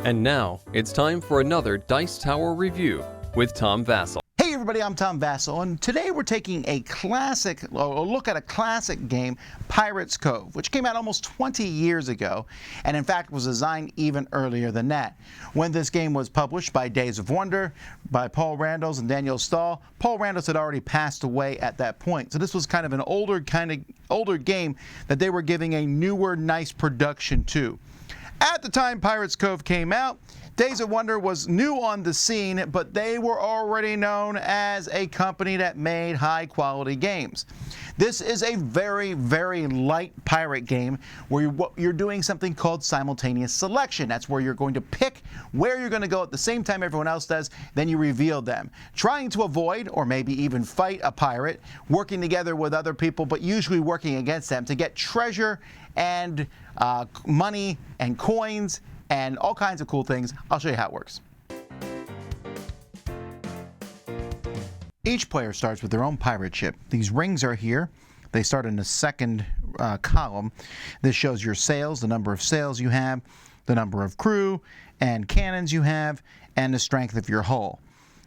And now, it's time for another Dice Tower review with Tom Vasel. Hey everybody, I'm Tom Vasel, and today we're taking a look at a classic game, Pirates Cove, which came out almost 20 years ago, and in fact was designed even earlier than that. When this game was published by Days of Wonder, by Paul Randalls and Daniel Stahl, Paul Randalls had already passed away at that point, so this was kind of an older game that they were giving a newer, nice production to. At the time Pirates Cove came out, Days of Wonder was new on the scene, but they were already known as a company that made high-quality games. This is a very, very light pirate game where you're doing something called simultaneous selection. That's where you're going to pick where you're going to go at the same time everyone else does, then you reveal them. Trying to avoid, or maybe even fight a pirate, working together with other people, but usually working against them to get treasure and money and coins and all kinds of cool things. I'll show you how it works. Each player starts with their own pirate ship. These rings are here. They start in the second column. This shows your sails, the number of sails you have, the number of crew and cannons you have, and the strength of your hull.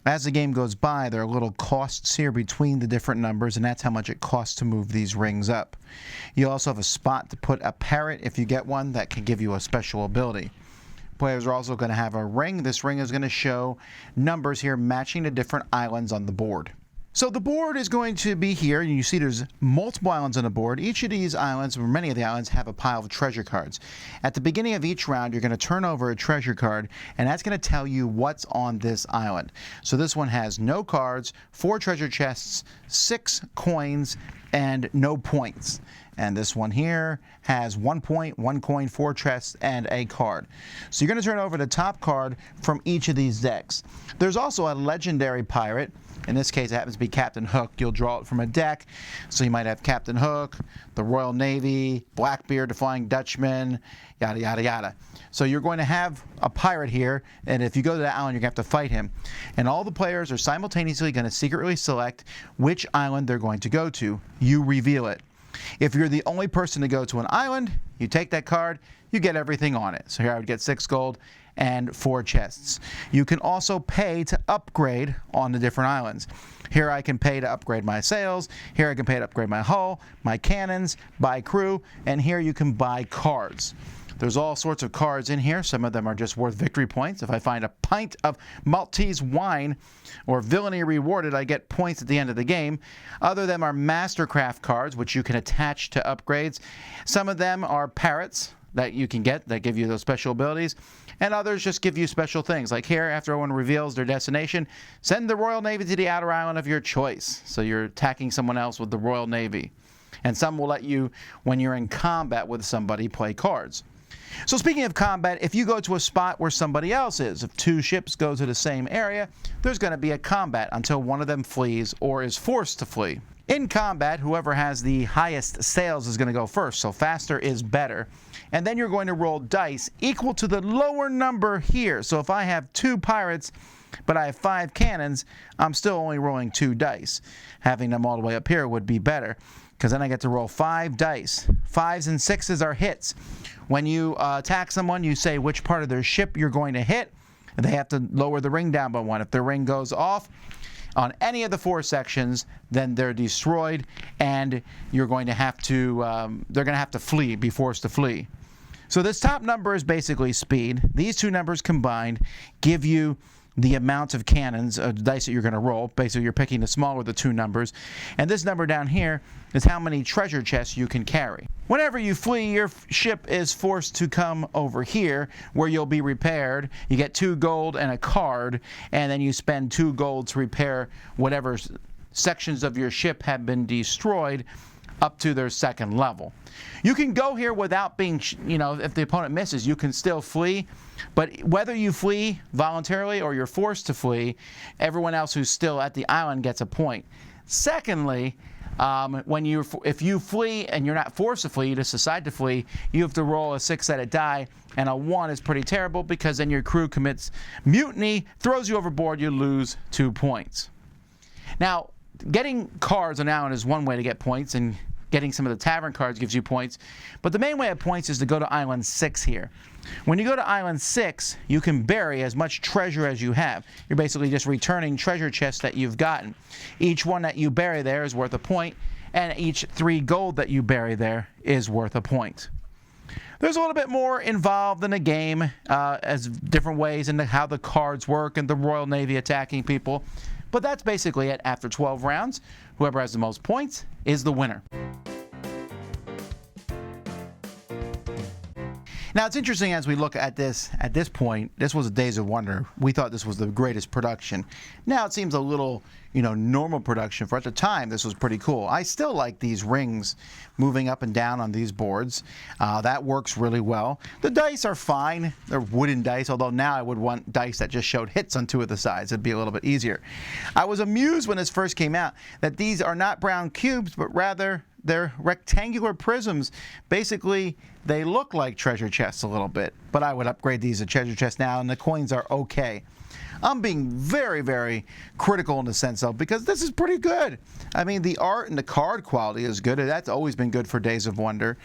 As the game goes by, there are little costs here between the different numbers, and that's how much it costs to move these rings up. You also have a spot to put a parrot if you get one that can give you a special ability. Players are also going to have a ring. This ring is going to show numbers here matching the different islands on the board. So the board is going to be here, and you see there's multiple islands on the board. Each of these islands, or many of the islands, have a pile of treasure cards. At the beginning of each round, you're going to turn over a treasure card, and that's going to tell you what's on this island. So this one has no cards, 4 treasure chests, 6 coins, and no points. And this one here has 1 point, 1 coin, 4 chests, and a card. So you're going to turn over the top card from each of these decks. There's also a legendary pirate. In this case, it happens to be Captain Hook. You'll draw it from a deck. So you might have Captain Hook, the Royal Navy, Blackbeard, the Flying Dutchman, yada, yada, yada. So you're going to have a pirate here, and if you go to that island, you're going to have to fight him. And all the players are simultaneously going to secretly select which island they're going to go to. You reveal it. If you're the only person to go to an island, you take that card, you get everything on it. So here I would get 6 gold and 4 chests. You can also pay to upgrade on the different islands. Here I can pay to upgrade my sails, here I can pay to upgrade my hull, my cannons, buy crew, and here you can buy cards. There's all sorts of cards in here. Some of them are just worth victory points. If I find a pint of Maltese wine or villainy rewarded, I get points at the end of the game. Other of them are Mastercraft cards, which you can attach to upgrades. Some of them are parrots that you can get that give you those special abilities. And others just give you special things. Like here, after everyone reveals their destination, send the Royal Navy to the outer island of your choice. So you're attacking someone else with the Royal Navy. And some will let you, when you're in combat with somebody, play cards. So speaking of combat, if you go to a spot where somebody else is, if 2 ships go to the same area, there's going to be a combat until one of them flees or is forced to flee. In combat, whoever has the highest sails is going to go first, so faster is better. And then you're going to roll dice equal to the lower number here. So if I have 2 pirates, but I have 5 cannons, I'm still only rolling 2 dice. Having them all the way up here would be better, because then I get to roll 5 dice. 5s and 6s are hits. When you attack someone, you say which part of their ship you're going to hit. They have to lower the ring down by 1. If the ring goes off on any of the 4 sections, then they're destroyed, and you're going to have to, they're going to have to flee, be forced to flee. So this top number is basically speed. These 2 numbers combined give you the amount of cannons, dice that you're going to roll. Basically, you're picking the smaller of the 2 numbers. And this number down here is how many treasure chests you can carry. Whenever you flee, your ship is forced to come over here, where you'll be repaired. You get 2 gold and a card, and then you spend 2 gold to repair whatever sections of your ship have been destroyed up to their 2nd level. You can go here without being, if the opponent misses, you can still flee. But whether you flee voluntarily or you're forced to flee, everyone else who's still at the island gets a point. Secondly, if you flee and you're not forced to flee, you just decide to flee, you have to roll a 6-sided die, and a 1 is pretty terrible because then your crew commits mutiny, throws you overboard, you lose 2 points. Now, getting cards on an island is one way to get points, and getting some of the tavern cards gives you points. But the main way of points is to go to Island 6 here. When you go to Island 6, you can bury as much treasure as you have. You're basically just returning treasure chests that you've gotten. Each one that you bury there is worth a point, and each 3 gold that you bury there is worth a point. There's a little bit more involved in the game as different ways into how the cards work and the Royal Navy attacking people. But that's basically it. After 12 rounds, whoever has the most points is the winner. Now, it's interesting as we look at this, at this point, this was a Days of Wonder. We thought this was the greatest production. Now it seems a little, normal production. For at the time, this was pretty cool. I still like these rings moving up and down on these boards. That works really well. The dice are fine. They're wooden dice, although now I would want dice that just showed hits on 2 of the sides. It'd be a little bit easier. I was amused when this first came out that these are not brown cubes, but rather they're rectangular prisms. Basically, they look like treasure chests a little bit, but I would upgrade these to treasure chests now, and the coins are okay. I'm being very, very critical in the sense of, because this is pretty good. I mean, the art and the card quality is good. That's always been good for Days of Wonder.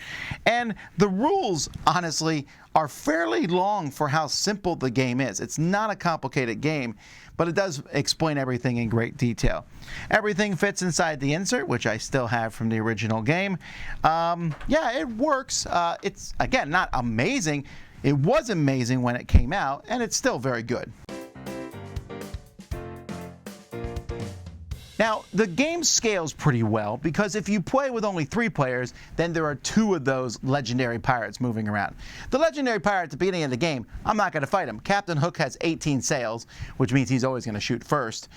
And the rules, honestly, are fairly long for how simple the game is. It's not a complicated game, but it does explain everything in great detail. Everything fits inside the insert, which I still have from the original game. Yeah, it works. It's, again, not amazing. It was amazing when it came out, and it's still very good. Now, the game scales pretty well, because if you play with only 3 players, then there are 2 of those legendary pirates moving around. The legendary pirate at the beginning of the game, I'm not going to fight him. Captain Hook has 18 sails, which means he's always going to shoot first.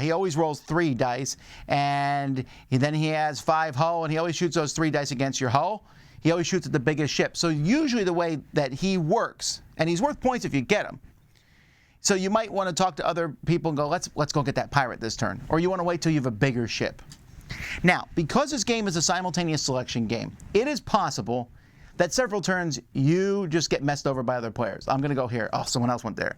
He always rolls 3 dice, and then he has 5 hull, and he always shoots those 3 dice against your hull. He always shoots at the biggest ship. So usually the way that he works, and he's worth points if you get him. So you might want to talk to other people and go, let's go get that pirate this turn. Or you want to wait till you have a bigger ship. Now, because this game is a simultaneous selection game, it is possible that several turns you just get messed over by other players. I'm going to go here. Oh, someone else went there.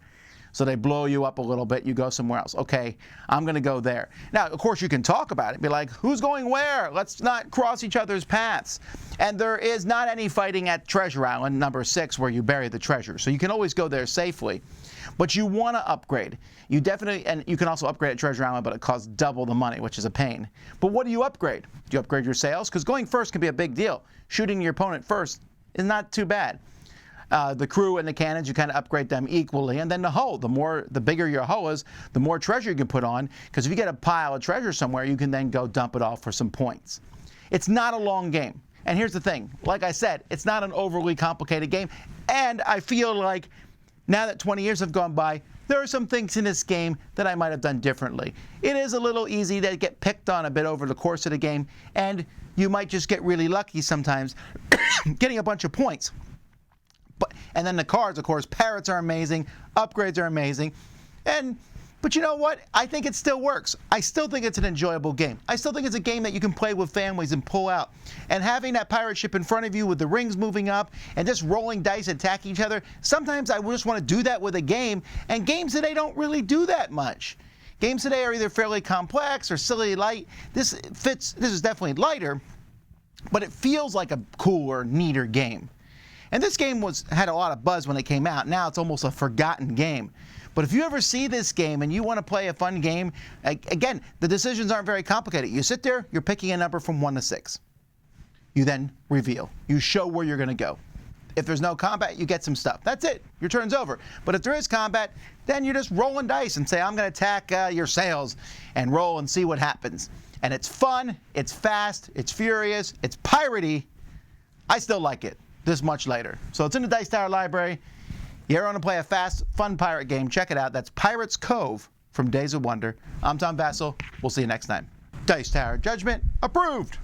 So they blow you up a little bit. You go somewhere else. Okay, I'm going to go there. Now, of course, you can talk about it. Be like, who's going where? Let's not cross each other's paths. And there is not any fighting at Treasure Island, number 6, where you bury the treasure. So you can always go there safely. But you want to upgrade. You definitely, and you can also upgrade at Treasure Island, but it costs double the money, which is a pain. But what do you upgrade? Do you upgrade your sails? Because going first can be a big deal. Shooting your opponent first is not too bad. The crew and the cannons, you kind of upgrade them equally. And then the hull, the bigger your hull is, the more treasure you can put on. Because if you get a pile of treasure somewhere, you can then go dump it off for some points. It's not a long game. And here's the thing. Like I said, it's not an overly complicated game. And I feel like now that 20 years have gone by, there are some things in this game that I might have done differently. It is a little easy to get picked on a bit over the course of the game, and you might just get really lucky sometimes getting a bunch of points. And then the cards, of course, parrots are amazing, upgrades are amazing, but you know what? I think it still works. I still think it's an enjoyable game. I still think it's a game that you can play with families and pull out. And having that pirate ship in front of you with the rings moving up and just rolling dice, attacking each other, sometimes I just want to do that with a game, and games today don't really do that much. Games today are either fairly complex or silly light. This is definitely lighter, but it feels like a cooler, neater game. And this game had a lot of buzz when it came out. Now it's almost a forgotten game. But if you ever see this game and you want to play a fun game, again, the decisions aren't very complicated. You sit there, you're picking a number from 1 to 6. You then reveal. You show where you're going to go. If there's no combat, you get some stuff. That's it. Your turn's over. But if there is combat, then you're just rolling dice and say, I'm going to attack your sails, and roll and see what happens. And it's fun, it's fast, it's furious, it's piratey. I still like it this much later. So it's in the Dice Tower library. You ever want to play a fast, fun pirate game, check it out. That's Pirates Cove from Days of Wonder. I'm Tom Vasel. We'll see you next time. Dice Tower Judgment approved.